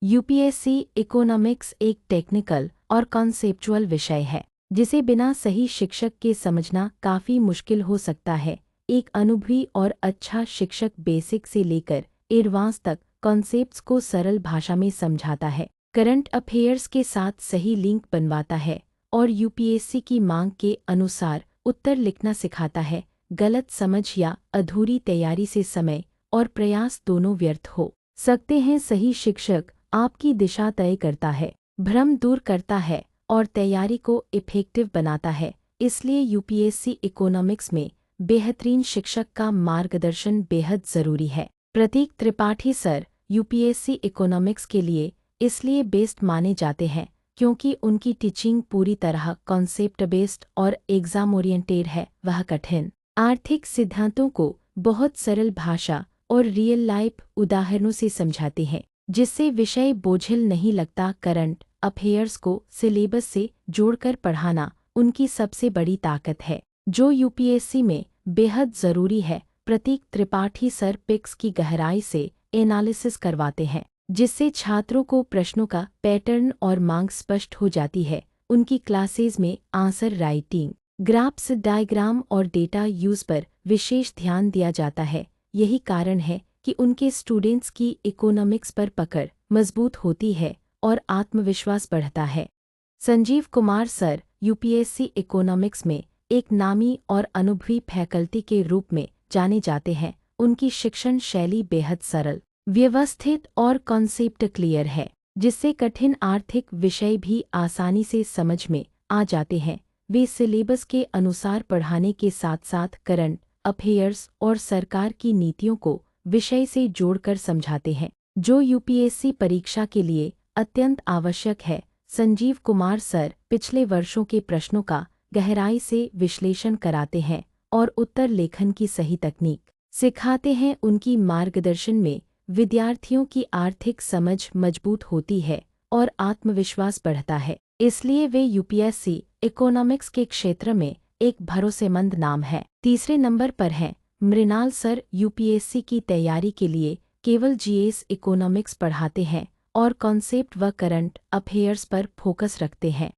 UPSC economics एक technical और conceptual विषय है जिसे बिना सही शिक्षक के समझना काफ़ी मुश्किल हो सकता है। एक अनुभवी और अच्छा शिक्षक बेसिक से लेकर एडवांस तक कॉन्सेप्ट्स को सरल भाषा में समझाता है, करंट अफेयर्स के साथ सही लिंक बनवाता है और यूपीएससी की मांग के अनुसार उत्तर लिखना सिखाता है। गलत समझ या अधूरी तैयारी से समय और प्रयास दोनों व्यर्थ हो सकते हैं। सही शिक्षक आपकी दिशा तय करता है, भ्रम दूर करता है और तैयारी को इफेक्टिव बनाता है। इसलिए यूपीएससी इकोनॉमिक्स में बेहतरीन शिक्षक का मार्गदर्शन बेहद ज़रूरी है। प्रतीक त्रिपाठी सर यूपीएससी इकोनॉमिक्स के लिए इसलिए बेस्ट माने जाते हैं क्योंकि उनकी टीचिंग पूरी तरह कॉन्सेप्ट बेस्ड और एग्जाम ओरिएंटेड है। वह कठिन आर्थिक सिद्धांतों को बहुत सरल भाषा और रियल लाइफ उदाहरणों से समझाते हैं, जिससे विषय बोझिल नहीं लगता। करंट अफेयर्स को सिलेबस से जोड़कर पढ़ाना उनकी सबसे बड़ी ताकत है, जो यूपीएससी में बेहद ज़रूरी है। प्रतीक त्रिपाठी सर पिक्स की गहराई से एनालिसिस करवाते हैं, जिससे छात्रों को प्रश्नों का पैटर्न और मांग स्पष्ट हो जाती है। उनकी क्लासेज में आंसर राइटिंग, ग्राफ्स, डायग्राम और डेटा यूज़ पर विशेष ध्यान दिया जाता है। यही कारण है कि उनके स्टूडेंट्स की इकोनॉमिक्स पर पकड़ मजबूत होती है और आत्मविश्वास बढ़ता है। Sanjeev Kumar sir UPSC economics में एक नामी और अनुभवी फैकल्टी के रूप में जाने जाते हैं। उनकी शिक्षण शैली बेहद सरल, व्यवस्थित और कॉन्सेप्ट क्लियर है, जिससे कठिन आर्थिक विषय भी आसानी से समझ में आ जाते हैं। वे सिलेबस के अनुसार पढ़ाने के साथ साथ करंट अफेयर्स और सरकार की नीतियों को विषय से जोड़कर समझाते हैं, जो यूपीएससी परीक्षा के लिए अत्यंत आवश्यक है। संजीव कुमार सर पिछले वर्षों के प्रश्नों का गहराई से विश्लेषण कराते हैं और उत्तर लेखन की सही तकनीक सिखाते हैं। उनकी मार्गदर्शन में विद्यार्थियों की आर्थिक समझ मजबूत होती है और आत्मविश्वास बढ़ता है। इसलिए वे यूपीएससी इकोनॉमिक्स के क्षेत्र में एक भरोसेमंद नाम है। तीसरे नंबर पर हैं मृणाल सर। यूपीएससी की तैयारी के लिए केवल जीएस इकोनॉमिक्स पढ़ाते हैं और कॉन्सेप्ट व करंट अफेयर्स पर फोकस रखते हैं।